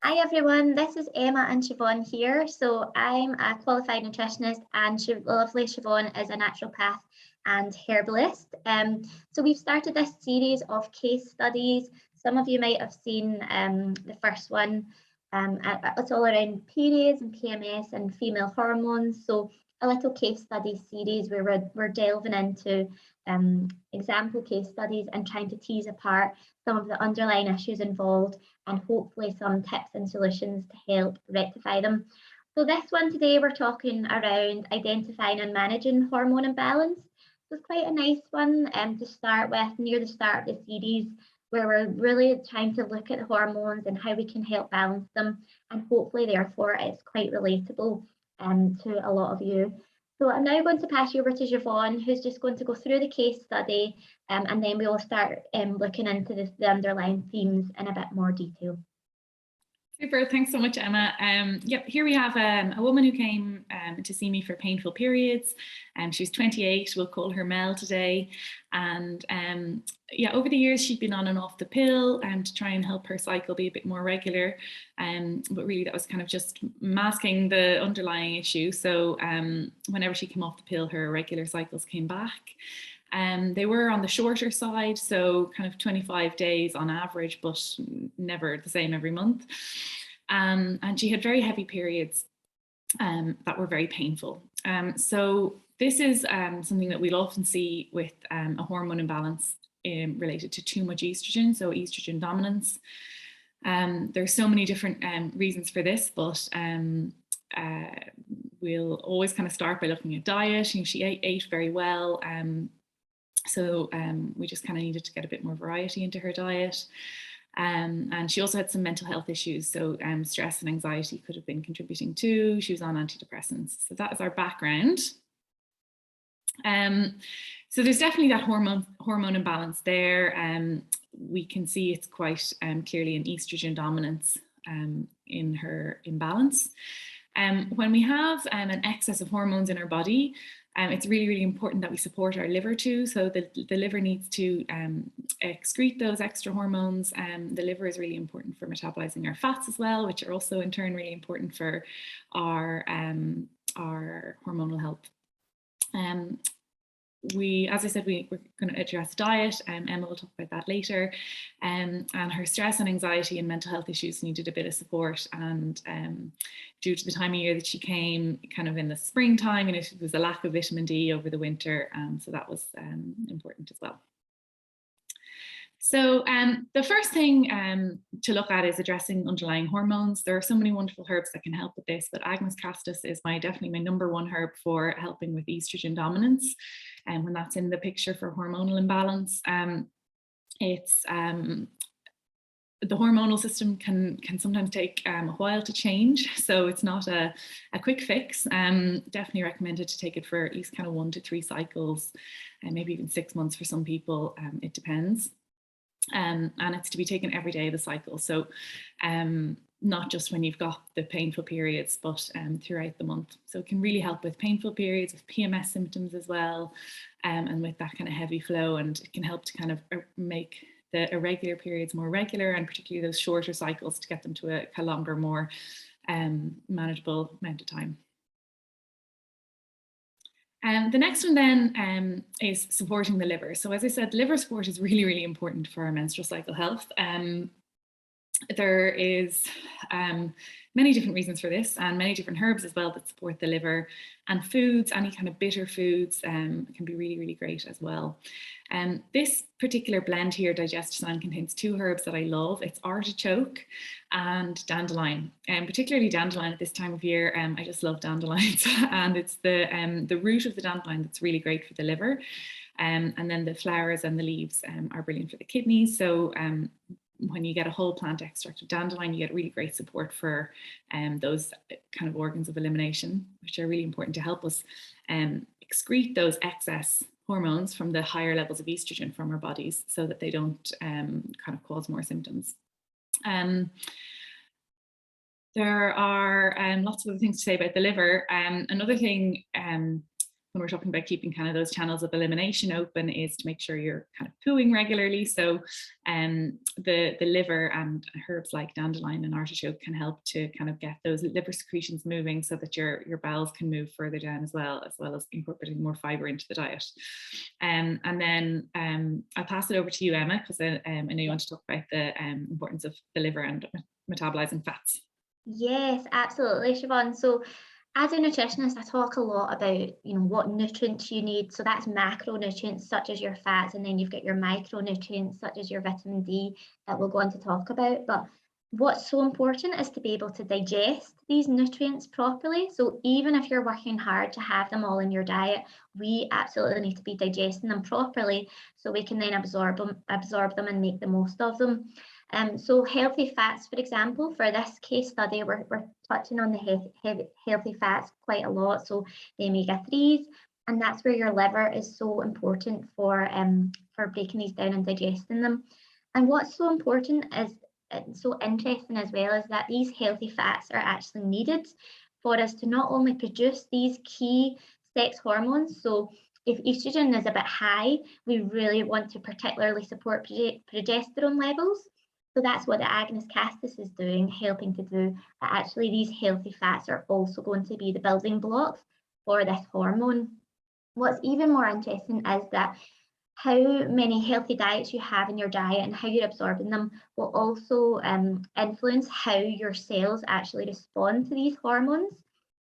Hi everyone, this is Emma and Siobhán here. So I'm a qualified nutritionist and lovely Siobhán is a naturopath and herbalist. So we've started this series of case studies. Some of you might have seen the first one. It's all around periods and PMS and female hormones. So a little case study series where we're delving into example case studies and trying to tease apart some of the underlying issues involved and hopefully some tips and solutions to help rectify them. So this one today, we're talking around identifying and managing hormone imbalance. So it's quite a nice one to start with near the start of the series, where we're really trying to look at the hormones and how we can help balance them. And hopefully, therefore, it's quite relatable to a lot of you. So I'm now going to pass you over to Siobhán, who's just going to go through the case study, and then we will start looking into the underlying themes in a bit more detail. Super, thanks so much, Emma. Yep, here we have a woman who came to see me for painful periods. She's 28, we'll call her Mel today. And yeah, over the years, she'd been on and off the pill to try and help her cycle be a bit more regular. But really that was kind of just masking the underlying issue. So whenever she came off the pill, her irregular cycles came back. They were on the shorter side, so kind of 25 days on average, but never the same every month. And she had very heavy periods that were very painful. So this is something that we'll often see with a hormone imbalance related to too much estrogen, so estrogen dominance. There's so many different reasons for this, but we'll always kind of start by looking at diet. You know, she ate very well. So we just kind of needed to get a bit more variety into her diet. And she also had some mental health issues. So stress and anxiety could have been contributing too. She was on antidepressants. So that is our background. So there's definitely that hormone imbalance there. We can see it's quite clearly an estrogen dominance in her imbalance. When we have an excess of hormones in our body, it's really, really important that we support our liver too. So the liver needs to excrete those extra hormones. The liver is really important for metabolizing our fats as well, which are also in turn really important for our hormonal health. As I said, we're going to address diet, Emma will talk about that later, and her stress and anxiety and mental health issues needed a bit of support. And due to the time of year that she came, kind of in the springtime, and it was a lack of vitamin D over the winter, so that was important as well. So the first thing to look at is addressing underlying hormones. There are so many wonderful herbs that can help with this, but Agnus castus is definitely my #1 herb for helping with estrogen dominance. And when that's in the picture for hormonal imbalance, it's the hormonal system can sometimes take a while to change, so it's not a quick fix. Definitely recommended to take it for at least kind of 1 to 3 cycles, and maybe even 6 months for some people. It depends. And it's to be taken every day of the cycle. So not just when you've got the painful periods, but throughout the month. So it can really help with painful periods, with PMS symptoms as well, and with that kind of heavy flow. And it can help to kind of make the irregular periods more regular, and particularly those shorter cycles to get them to a longer, more manageable amount of time. The next one then is supporting the liver. So as I said, liver support is really, really important for our menstrual cycle health. There is many different reasons for this, and many different herbs as well that support the liver, and foods, any kind of bitter foods can be really, really great as well. This particular blend here, Digestion, contains 2 herbs that I love. It's artichoke and dandelion, and particularly dandelion at this time of year. I just love dandelions, and it's the root of the dandelion that's really great for the liver, and then the flowers and the leaves are brilliant for the kidneys. So when you get a whole plant extract of dandelion, you get really great support for those kind of organs of elimination, which are really important to help us excrete those excess hormones from the higher levels of estrogen from our bodies, so that they don't kind of cause more symptoms. There are lots of other things to say about the liver. Another thing when we're talking about keeping kind of those channels of elimination open, is to make sure you're kind of pooing regularly. So the liver and herbs like dandelion and artichoke can help to kind of get those liver secretions moving so that your bowels can move further down as well as incorporating more fiber into the diet. And then I'll pass it over to you, Emma, because I know you want to talk about the importance of the liver and metabolizing fats. Yes, absolutely, Siobhán. So as a nutritionist, I talk a lot about, what nutrients you need. So that's macronutrients such as your fats, and then you've got your micronutrients such as your vitamin D that we'll go on to talk about. But what's so important is to be able to digest these nutrients properly. So even if you're working hard to have them all in your diet, we absolutely need to be digesting them properly so we can then absorb them and make the most of them. So healthy fats, for example, for this case study, we're touching on the healthy fats quite a lot. So the omega-3s, and that's where your liver is so important for breaking these down and digesting them. And what's so important is, so interesting as well, is that these healthy fats are actually needed for us to not only produce these key sex hormones. So if estrogen is a bit high, we really want to particularly support progesterone levels. So that's what the agonist castus is doing, helping to do. But actually, these healthy fats are also going to be the building blocks for this hormone. What's even more interesting is that how many healthy diets you have in your diet and how you're absorbing them will also influence how your cells actually respond to these hormones.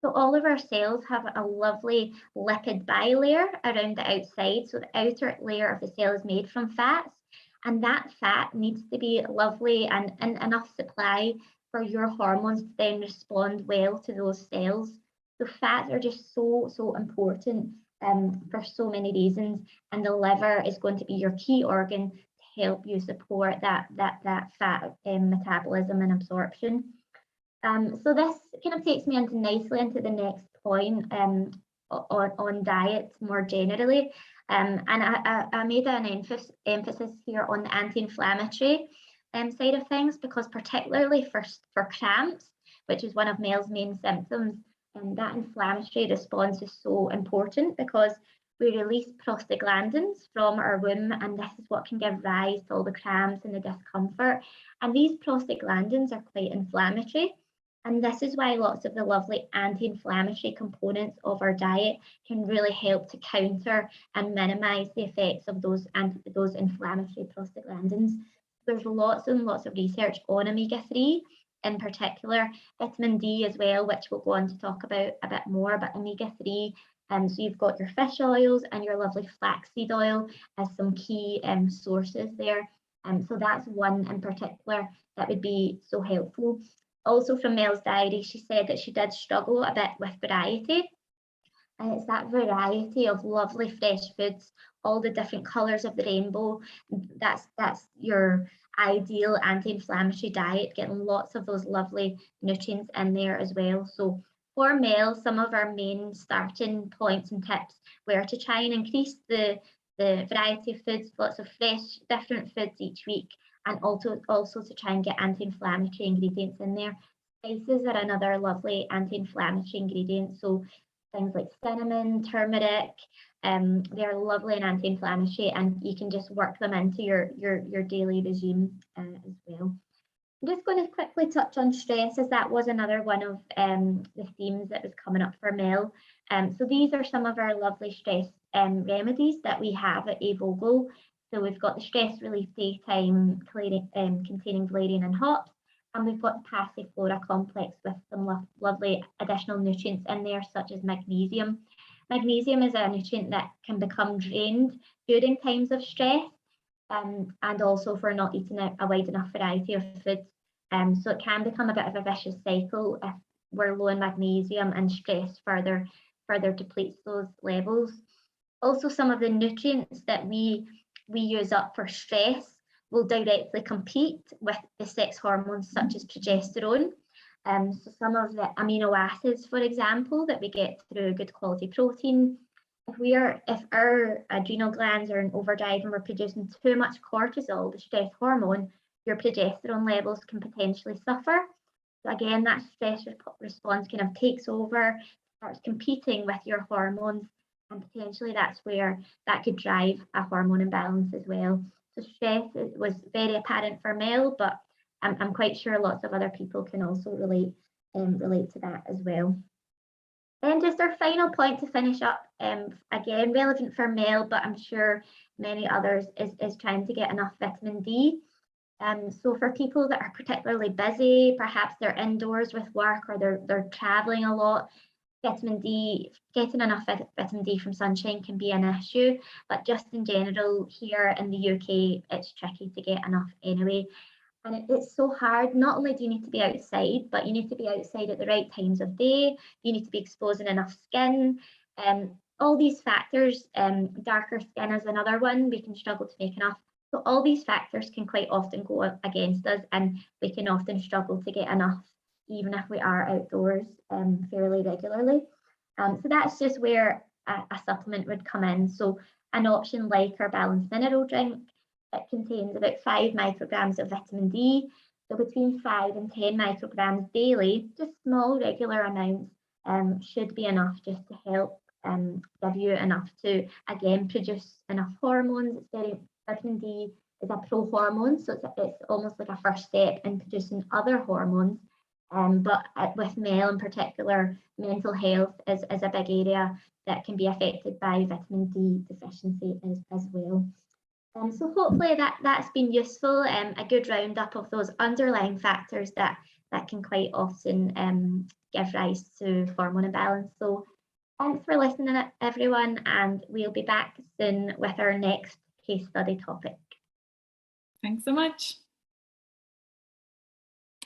So all of our cells have a lovely lipid bilayer around the outside. So the outer layer of the cell is made from fats. And that fat needs to be lovely and in enough supply for your hormones to then respond well to those cells. So fats are just so important for so many reasons. And the liver is going to be your key organ to help you support that fat metabolism and absorption. So this kind of takes me nicely into the next point on diets more generally. And I made an emphasis here on the anti-inflammatory side of things, because particularly for cramps, which is one of Mel's main symptoms, that inflammatory response is so important because we release prostaglandins from our womb, and this is what can give rise to all the cramps and the discomfort. And these prostaglandins are quite inflammatory. And this is why lots of the lovely anti-inflammatory components of our diet can really help to counter and minimize the effects of those inflammatory prostaglandins. There's lots and lots of research on omega-3, in particular vitamin D as well, which we'll go on to talk about a bit more, but omega-3. So you've got your fish oils and your lovely flaxseed oil as some key sources there. So that's one in particular that would be so helpful. Also from Mel's diary, she said that she did struggle a bit with variety. And it's that variety of lovely fresh foods, all the different colours of the rainbow. That's your ideal anti-inflammatory diet, getting lots of those lovely nutrients in there as well. So for Mel, some of our main starting points and tips were to try and increase the variety of foods, lots of fresh, different foods each week, and also to try and get anti-inflammatory ingredients in there. Spices are another lovely anti-inflammatory ingredient. So things like cinnamon, turmeric, they're lovely and anti-inflammatory, and you can just work them into your daily regime as well. I'm just going to quickly touch on stress, as that was another one of the themes that was coming up for Mel. So these are some of our lovely stress remedies that we have at Avogel. So we've got the stress relief daytime containing valerian and hops, and we've got the passiflora complex with some lovely additional nutrients in there, such as magnesium. Magnesium is a nutrient that can become drained during times of stress, and also for not eating a wide enough variety of foods. So it can become a bit of a vicious cycle if we're low in magnesium and stress further depletes those levels. Also, some of the nutrients that we use up for stress will directly compete with the sex hormones such as progesterone. So some of the amino acids, for example, that we get through good quality protein. If our adrenal glands are in overdrive and we're producing too much cortisol, the stress hormone, your progesterone levels can potentially suffer. So again, that stress response kind of takes over, starts competing with your hormones, And potentially that's where that could drive a hormone imbalance as well. So stress was very apparent for Mel, but I'm quite sure lots of other people can also relate to that as well. And just our final point to finish up, again, relevant for Mel, but I'm sure many others, is trying to get enough vitamin D. So for people that are particularly busy, perhaps they're indoors with work or they're traveling a lot, vitamin D, getting enough vitamin D from sunshine can be an issue, but just in general here in the UK, it's tricky to get enough anyway. And it's so hard. Not only do you need to be outside, but you need to be outside at the right times of day. You need to be exposing enough skin. All these factors, darker skin is another one, we can struggle to make enough. So all these factors can quite often go against us, and we can often struggle to get enough, even if we are outdoors fairly regularly. So that's just where a supplement would come in. So an option like our balanced mineral drink, it contains about 5 micrograms of vitamin D. So between 5 and 10 micrograms daily, just small regular amounts, should be enough just to help give you enough to, again, produce enough hormones. Vitamin D is a pro-hormone, so it's almost like a first step in producing other hormones. But with Mel in particular, mental health is a big area that can be affected by vitamin D deficiency as well. So hopefully that's been useful, a good roundup of those underlying factors that can quite often give rise to hormone imbalance. So thanks for listening, everyone, and we'll be back soon with our next case study topic. Thanks so much.